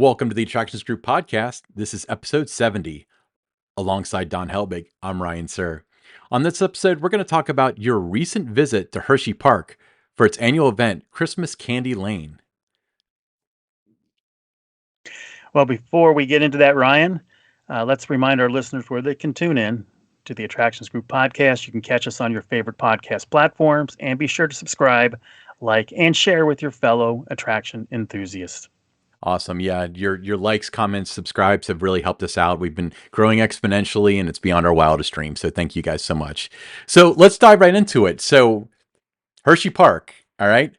Welcome to the Attractions Group podcast. This is episode 70. Alongside Don Helbig, I'm Ryan Sir. On this episode, we're going to talk about your recent visit to Hersheypark for its annual event, Christmas Candylane. Well, before we get into that, Ryan, let's remind our listeners where they can tune in to the Attractions Group podcast. You can catch us on your favorite podcast platforms, and be sure to subscribe, like, and share with your fellow attraction enthusiasts. Awesome. Yeah, your likes, comments, subscribes have really helped us out. We've been growing exponentially and it's beyond our wildest dreams. So thank you guys so much. So let's dive right into it. So Hersheypark, all right.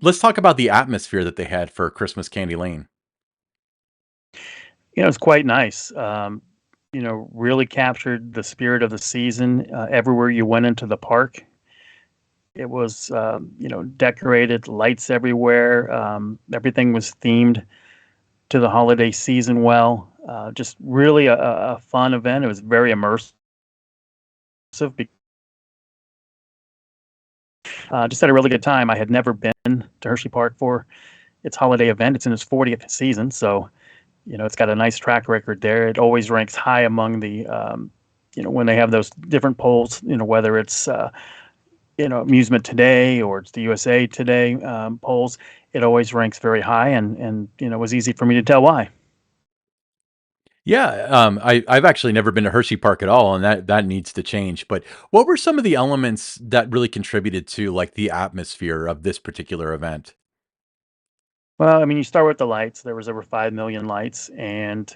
Let's talk about the atmosphere that they had for Christmas Candylane. It's quite nice. Really captured the spirit of the season everywhere you went into the park. It was, decorated, lights everywhere. Everything was themed to the holiday season well. Just really a fun event. It was very immersive. Just had a really good time. I had never been to Hersheypark for its holiday event. It's in its 40th season, so it's got a nice track record there. It always ranks high among the, when they have those different polls, whether it's, Amusement Today or it's the USA Today polls, it always ranks very high, and it was easy for me to tell why. Yeah, I've actually never been to Hersheypark at all, and that needs to change. But what were some of the elements that really contributed to like the atmosphere of this particular event? Well, I mean, you start with the lights. There was over 5 million lights, and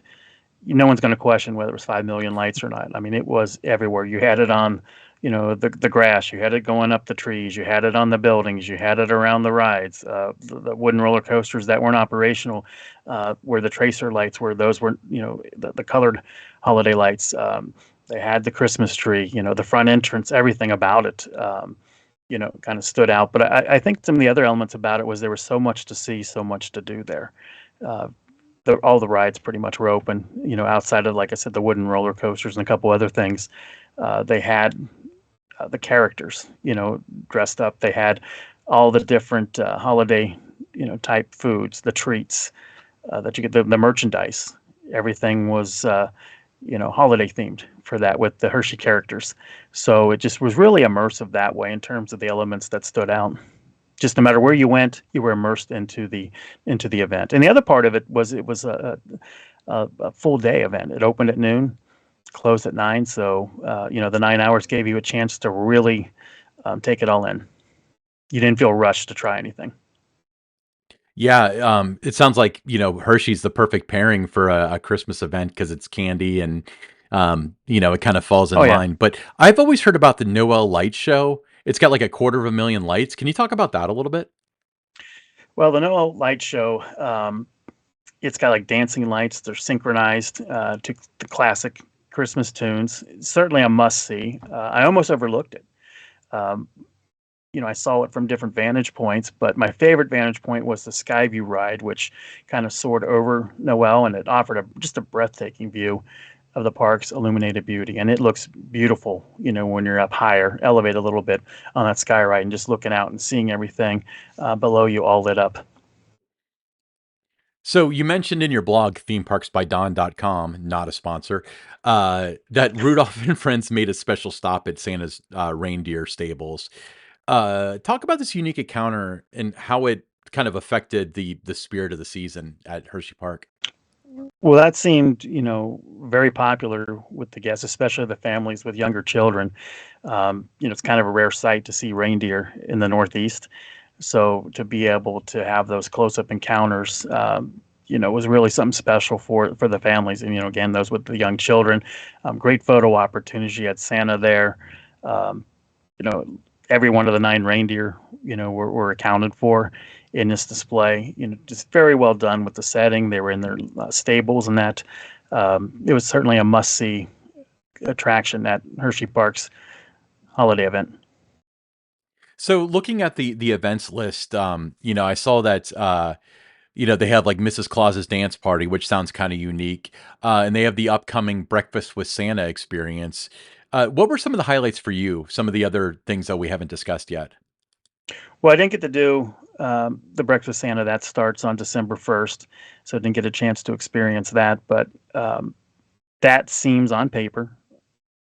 no one's going to question whether it was 5 million lights or not. I mean, it was everywhere. You had it on, the grass. You had it going up the trees. You had it on the buildings. You had it around the rides. The wooden roller coasters that weren't operational, where the tracer lights were. Those were, the colored holiday lights. They had the Christmas tree. The front entrance. Everything about it. Kind of stood out. But I think some of the other elements about it was there was so much to see, so much to do there. Uh, all the rides pretty much were open, outside of, like I said, the wooden roller coasters and a couple other things. They had the characters, dressed up. They had all the different holiday, type foods, the treats that you get, the merchandise. Everything was, holiday themed for that with the Hershey characters. So it just was really immersive that way in terms of the elements that stood out. Just no matter where you went, you were immersed into the event. And the other part of it was a full day event. It opened at noon, closed at 9. So the 9 hours gave you a chance to really take it all in. You didn't feel rushed to try anything. Yeah, it sounds like Hershey's the perfect pairing for a Christmas event because it's candy and it kind of falls in Oh yeah. line. But I've always heard about the Noel light show. It's got like 250,000 lights. Can you talk about that a little bit? Well, the Noel Light Show, it's got like dancing lights. They're synchronized to the classic Christmas tunes. It's certainly a must see. I almost overlooked it. Um, I saw it from different vantage points, but my favorite vantage point was the Skyview ride, which kind of soared over Noel, and it offered just a breathtaking view of the park's illuminated beauty. And it looks beautiful, when you're up higher, elevate a little bit on that sky ride and just looking out and seeing everything below you all lit up. So you mentioned in your blog, themeparksbydon.com, not a sponsor, that Rudolph and Friends made a special stop at Santa's reindeer stables. Talk about this unique encounter and how it kind of affected the spirit of the season at Hersheypark. Well, that seemed, very popular with the guests, especially the families with younger children. It's kind of a rare sight to see reindeer in the Northeast. So to be able to have those close-up encounters, was really something special for the families. And, again, those with the young children. Great photo opportunity at Santa there. Um, you know, every one of the 9 reindeer, were accounted for in this display. Just very well done with the setting. They were in their stables, and that it was certainly a must-see attraction at Hersheypark's holiday event. So looking at the events list, I saw that they have like Mrs. Claus's dance party, which sounds kind of unique, and they have the upcoming Breakfast with Santa experience. What were some of the highlights for you? Some of the other things that we haven't discussed yet. Well, I didn't get to do the Breakfast Santa that starts on December 1st, so I didn't get a chance to experience that. But that seems on paper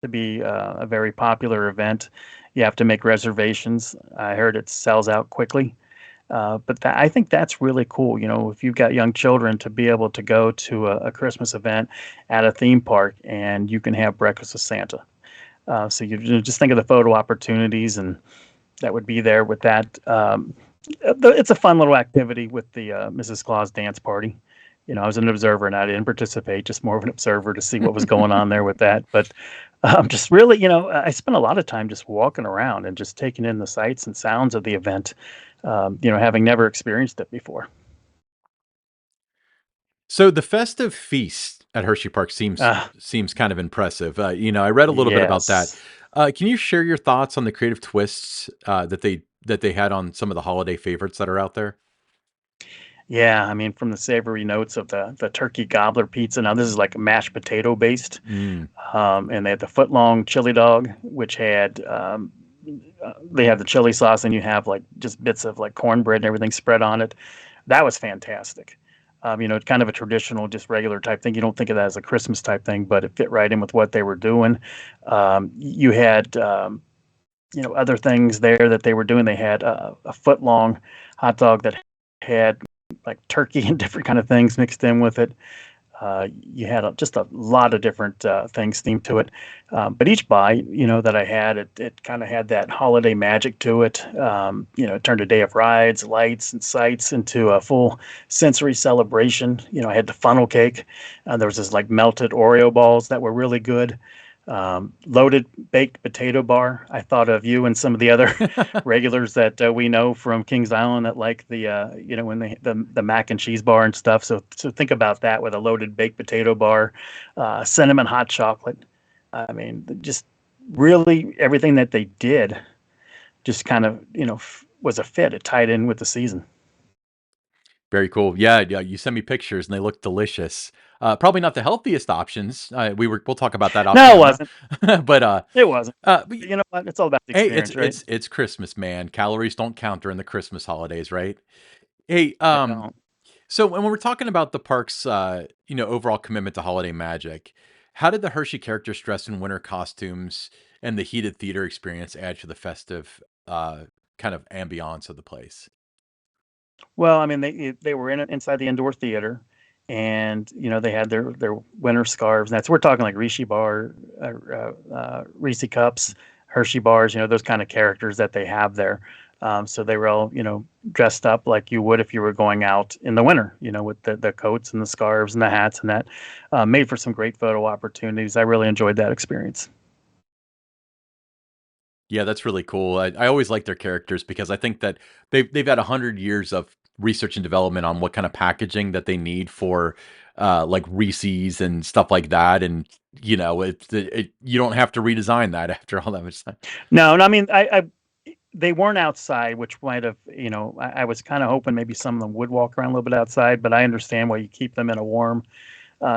to be a very popular event. You have to make reservations. I heard it sells out quickly. But I think that's really cool. If you've got young children to be able to go to a Christmas event at a theme park and you can have breakfast with Santa. So just think of the photo opportunities and that would be there with that. It's a fun little activity with the Mrs. Claus dance party. I was an observer and I didn't participate, just more of an observer to see what was going on there with that. But just really, I spent a lot of time just walking around and just taking in the sights and sounds of the event, having never experienced it before. So the festive feast at Hershey Park seems Uh, seems kind of impressive. I read a little bit about that. yes. Can you share your thoughts on the creative twists that they had on some of the holiday favorites that are out there? Yeah, I mean, from the savory notes of the turkey gobbler pizza. Now, this is like mashed potato based, Mm. and they had the foot long chili dog, which had they have the chili sauce, and you have like just bits of like cornbread and everything spread on it. That was fantastic. It's kind of a traditional, just regular type thing. You don't think of that as a Christmas type thing, but it fit right in with what they were doing. You had other things there that they were doing. They had a foot long hot dog that had like turkey and different kind of things mixed in with it. You had just a lot of different things themed to it. But each bite, that I had, it kind of had that holiday magic to it. It turned a day of rides, lights, and sights into a full sensory celebration. I had the funnel cake. There was this like melted Oreo balls that were really good. Loaded baked potato bar. I thought of you and some of the other regulars that we know from Kings Island that like the when the mac and cheese bar and stuff. So think about that with a loaded baked potato bar, cinnamon hot chocolate. I mean, just really everything that they did just kind of was a fit. It tied in with the season. Very cool. Yeah, yeah. You send me pictures and they look delicious. Probably not the healthiest options. We'll talk about that off No, it camera. wasn't. but It wasn't. but You know what? It's all about the hey, it's experience, right? it's it's Christmas, man. Calories don't count during the Christmas holidays, right? Hey, They don't. so when we're talking about the park's overall commitment to holiday magic, how did the Hershey characters dressed in winter costumes and the heated theater experience add to the festive kind of ambiance of the place? Well, I mean, they were inside the indoor theater, and they had their winter scarves. That's we're talking like Reese cups, Hershey bars. Those kind of characters that they have there. So they were all dressed up like you would if you were going out in the winter. With the coats and the scarves and the hats and that made for some great photo opportunities. I really enjoyed that experience. Yeah, that's really cool. I always like their characters because I think that they've had 100 years of research and development on what kind of packaging that they need for like Reese's and stuff like that. And you don't have to redesign that after all that much time. No, I mean, they weren't outside, which might have, I was kind of hoping maybe some of them would walk around a little bit outside, but I understand why you keep them in a warm,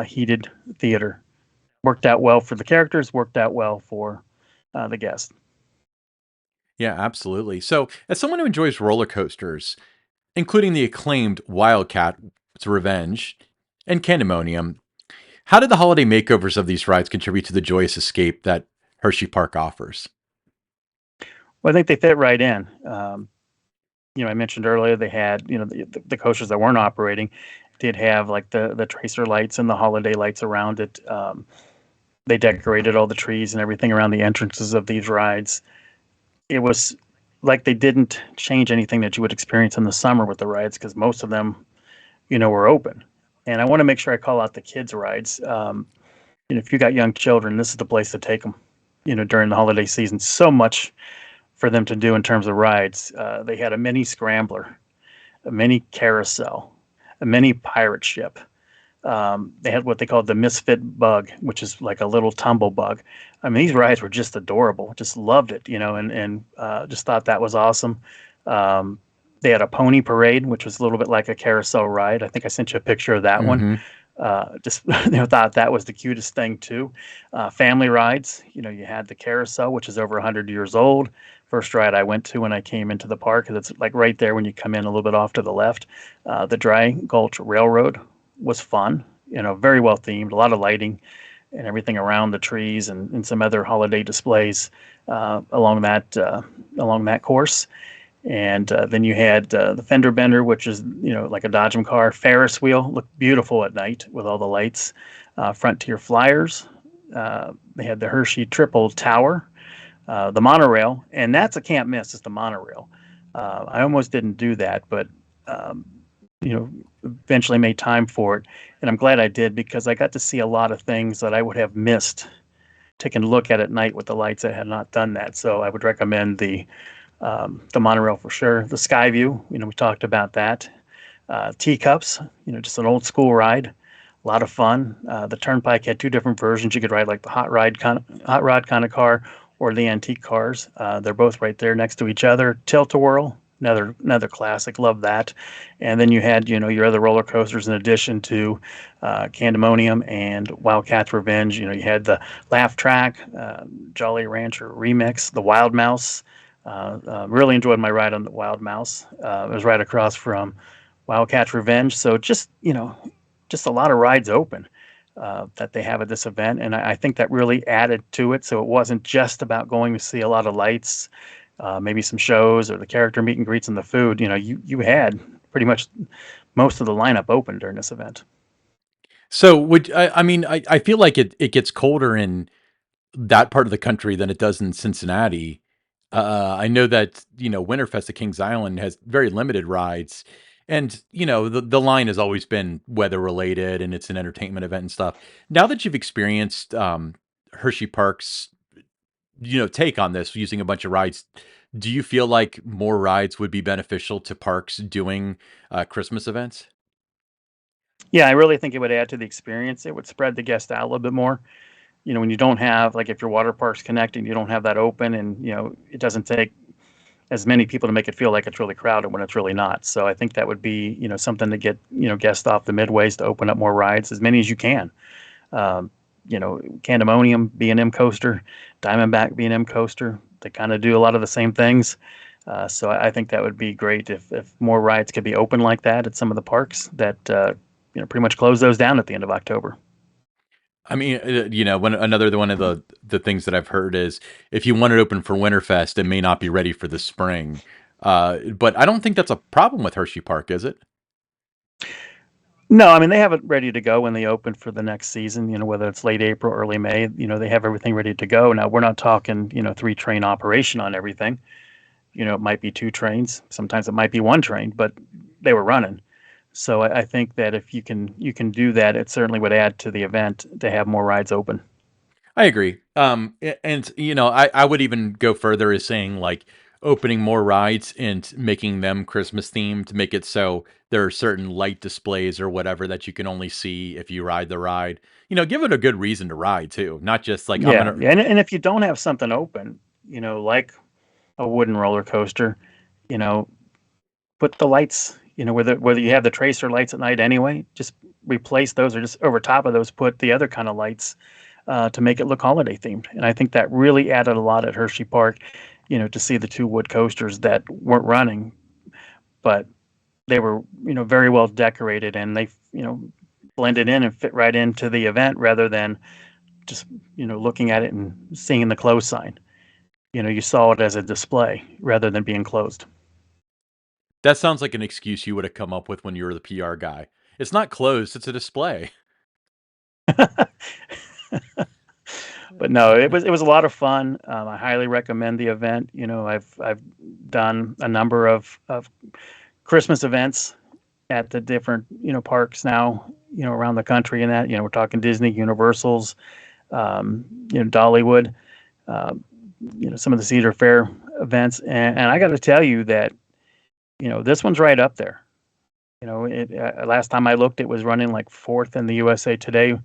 heated theater. Worked out well for the characters, worked out well for the guests. Yeah, absolutely. So, as someone who enjoys roller coasters, including the acclaimed Wildcat's Revenge and Candymonium, how did the holiday makeovers of these rides contribute to the joyous escape that Hershey Park offers? Well, I think they fit right in. I mentioned earlier they had, the coasters that weren't operating did have like the tracer lights and the holiday lights around it. They decorated all the trees and everything around the entrances of these rides. It was like they didn't change anything that you would experience in the summer with the rides because most of them, were open. And I want to make sure I call out the kids' rides. If you got young children, this is the place to take them. During the holiday season, so much for them to do in terms of rides. They had a mini scrambler, a mini carousel, a mini pirate ship. They had what they called the Misfit Bug, which is like a little tumble bug. I mean, these rides were just adorable. Just loved it, and just thought that was awesome. They had a pony parade, which was a little bit like a carousel ride. I think I sent you a picture of that one. Mhm. Just thought that was the cutest thing too. Family rides, you had the carousel, which is over 100 years old. First ride I went to when I came into the park, 'cause it's like right there when you come in a little bit off to the left. The Dry Gulch Railroad was fun, very well themed, a lot of lighting and everything around the trees, and some other holiday displays along that course. And then you had the fender bender, which is like a Dodgem car. Ferris wheel looked beautiful at night with all the lights. Frontier Flyers. They had the Hershey Triple Tower, the monorail, and that's a can't miss. Is the monorail. I almost didn't do that, but um, eventually made time for it, and I'm glad I did because I got to see a lot of things that I would have missed taking a look at night with the lights. I had not done that, so I would recommend the monorail for sure. The Skyview, we talked about that. Teacups, just an old school ride, a lot of fun. The Turnpike had two different versions. You could ride like the hot rod kind of car, or the antique cars. They're both right there next to each other. Tilt-A-Whirl, another classic. Love that. And then you had your other roller coasters in addition to Candymonium and Wildcat's Revenge. You had the Laugh Track, Jolly Rancher Remix, the Wild Mouse. Really enjoyed my ride on the Wild Mouse. It was right across from Wildcat's Revenge. So just a lot of rides open that they have at this event, and I think that really added to it. So it wasn't just about going to see a lot of lights, maybe some shows or the character meet and greets and the food. You had pretty much most of the lineup open during this event. So I mean, I feel like it gets colder in that part of the country than it does in Cincinnati. I know that, Winterfest at Kings Island has very limited rides. And, the line has always been weather related and it's an entertainment event and stuff. Now that you've experienced Hershey Park's, take on this using a bunch of rides, do you feel like more rides would be beneficial to parks doing Christmas events? Yeah, I really think it would add to the experience. It would spread the guest out a little bit more. When you don't have, like, if your water park's connecting, you don't have that open, and it doesn't take as many people to make it feel like it's really crowded when it's really not. So I think that would be something to get guests off the midways to open up more rides, as many as you can. Um, Candymonium B&M coaster, Diamondback B&M coaster. They kind of do a lot of the same things. So I think that would be great if more rides could be open like that at some of the parks that pretty much close those down at the end of October. I mean, when another one of the things that I've heard is if you want it open for Winterfest, it may not be ready for the spring. But I don't think that's a problem with Hershey Park, is it? No, I mean, they have it ready to go when they open for the next season, whether it's late April, early May, they have everything ready to go. Now, we're not talking, 3-train operation on everything. It might be 2 trains. Sometimes it might be 1 train, but they were running. So I think that if you can do that, it certainly would add to the event to have more rides open. I agree. And I would even go further as saying like opening more rides and making them Christmas themed to make it so there are certain light displays or whatever that you can only see if you ride the ride. Give it a good reason to ride too, not just like I'm Yeah, gonna. yeah, and if you don't have something open, like a wooden roller coaster, you know, put the lights, whether you have the tracer lights at night anyway, just replace those, or just over top of those put the other kind of lights to make it look holiday themed. And I think that really added a lot at Hershey Park, to see the 2 wood coasters that weren't running, but they were, very well decorated, and they, blended in and fit right into the event rather than just, looking at it and seeing the close sign. You saw it as a display rather than being closed. That sounds like an excuse you would have come up with when you were the PR guy. It's not closed; it's a display. But no, it was a lot of fun. I highly recommend the event. I've done a number of Christmas events at the different parks now around the country, and that we're talking Disney, Universal's, Dollywood, uh, some of the Cedar Fair events, and I got to tell you that this one's right up there. Last time I looked, it was running like 4th in the USA Today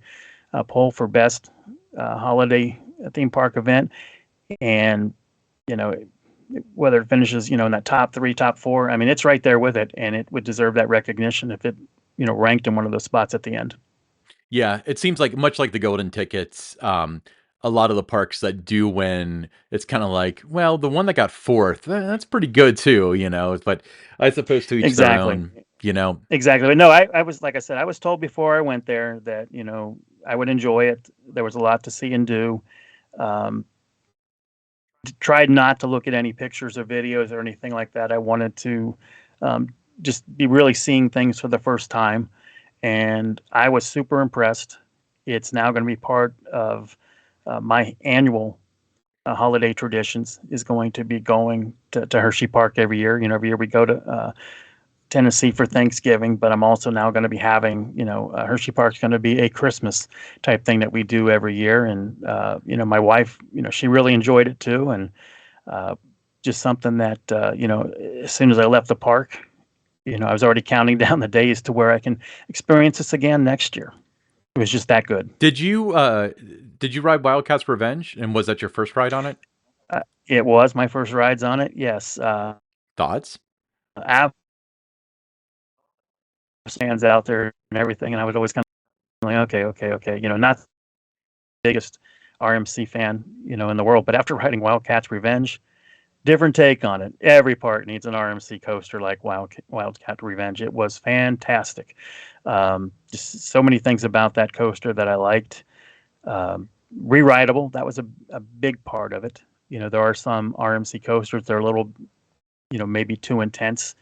poll for best holiday theme park event, and you know whether it finishes in that top 3, top 4, I mean, it's right there with it, and it would deserve that recognition if it ranked in one of those spots at the end. Yeah, it seems like much like the golden tickets, a lot of the parks that do win, it's kinda like, well, the one that got 4th, that's pretty good too, but I suppose to each their Exactly. own, you know? Exactly. But no, I was like I said, I was told before I went there that, I would enjoy it. There was a lot to see and do. Um, Tried not to look at any pictures or videos or anything like that. I wanted to um, just be really seeing things for the first time, and I was super impressed. It's now going to be part of my annual holiday traditions. Is going to be going to Hersheypark every year. Every year we go to Tennessee for Thanksgiving, but I'm also now going to be having, Hersheypark's going to be a Christmas type thing that we do every year. And, my wife, she really enjoyed it too. And uh, just something that, as soon as I left the park, I was already counting down the days to where I can experience this again next year. It was just that good. Did you, ride Wildcats Revenge, and was that your first ride on it? It was my first rides on it. Yes. Thoughts? Av stands out there and everything. And I was always kind of like, okay, okay, okay. Not biggest RMC fan, in the world. But after writing Wildcats Revenge, different take on it. Every park needs an RMC coaster like Wildcat Revenge. It was fantastic. Just so many things about that coaster that I liked. Rewritable, that was a big part of it. There are some RMC coasters that are a little, maybe too intense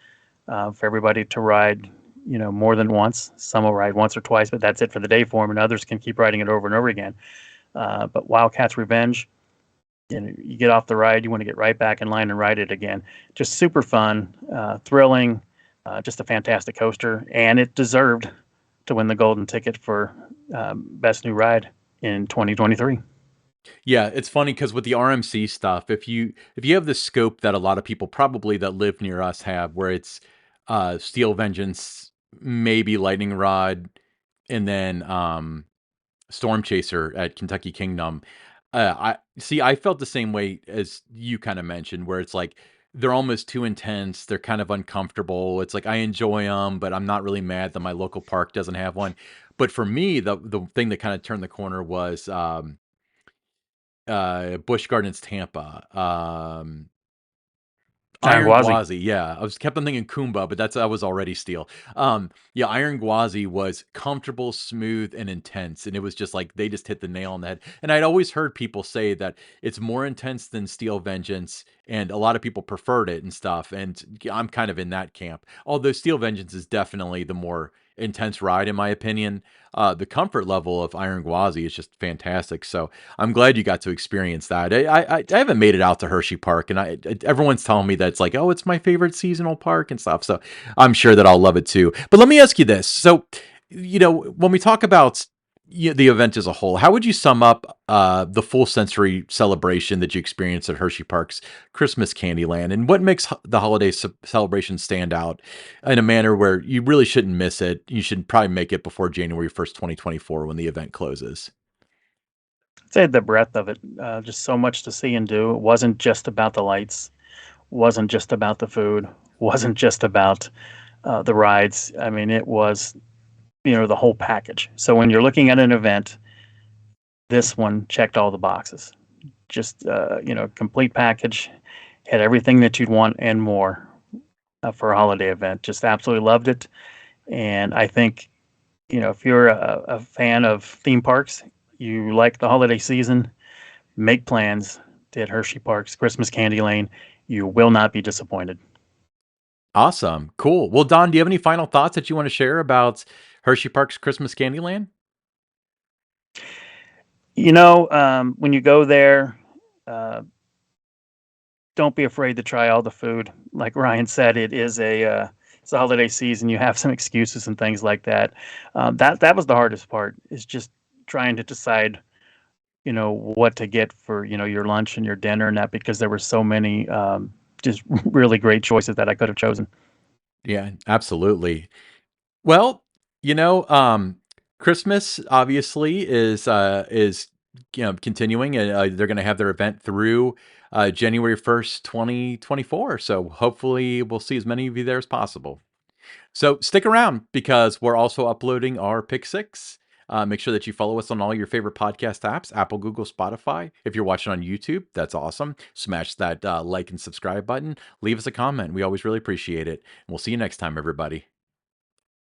for everybody to ride, more than once. Some will ride once or twice, but that's it for the day for them, and others can keep riding it over and over again. But Wildcats Revenge, you get off the ride, you want to get right back in line and ride it again. Just super fun, thrilling, just a fantastic coaster, and it deserved to win the golden ticket for best new ride in 2023. Yeah, it's funny because with the RMC stuff, if you have the scope that a lot of people probably that live near us have, where it's Steel Vengeance, maybe Lightning Rod, and then Storm Chaser at Kentucky Kingdom. I felt the same way as you kind of mentioned, where it's like they're almost too intense. They're kind of uncomfortable. It's like I enjoy them, but I'm not really mad that my local park doesn't have one. But for me, the thing that kind of turned the corner was Busch Gardens Tampa. Iron Iron Gwazi. Gwazi, yeah. I was kept on thinking Kumba, but that was already Steel. Yeah, Iron Gwazi was comfortable, smooth, and intense, and it was just like they just hit the nail on the head. And I'd always heard people say that it's more intense than Steel Vengeance, and a lot of people preferred it and stuff. And I'm kind of in that camp. Although Steel Vengeance is definitely the more intense ride, in my opinion. The comfort level of Iron Gwazi is just fantastic. So I'm glad you got to experience that. I haven't made it out to Hersheypark, and everyone's telling me that it's like, oh, it's my favorite seasonal park and stuff. So I'm sure that I'll love it too. But let me ask you this: so, when we talk about the event as a whole, how would you sum up the full sensory celebration that you experienced at Hersheypark's Christmas Candyland, and what makes the holiday celebration stand out in a manner where you really shouldn't miss it? You should probably make it before January 1st, 2024, when the event closes. I'd say the breadth of it, just so much to see and do. It wasn't just about the lights, wasn't just about the food, wasn't just about the rides. I mean, it was, the whole package. So when you're looking at an event, this one checked all the boxes. Just, complete package, had everything that you'd want and more for a holiday event. Just absolutely loved it. And I think, if you're a fan of theme parks, you like the holiday season, make plans to hit Hersheypark's Christmas Candy Lane. You will not be disappointed. Awesome. Cool. Well, Don, do you have any final thoughts that you want to share about Hersheypark's Christmas Candyland? When you go there, uh, don't be afraid to try all the food. Like Ryan said, it's a holiday season. You have some excuses and things like that. That was the hardest part. Is just trying to decide, what to get for your lunch and your dinner and that, because there were so many just really great choices that I could have chosen. Yeah, absolutely. Well, you know, um, Christmas obviously is continuing, and they're going to have their event through January 1st, 2024. So hopefully we'll see as many of you there as possible. So stick around because we're also uploading our pick six. Make sure that you follow us on all your favorite podcast apps, Apple, Google, Spotify. If you're watching on YouTube, that's awesome. Smash that like and subscribe button. Leave us a comment. We always really appreciate it. And we'll see you next time, everybody.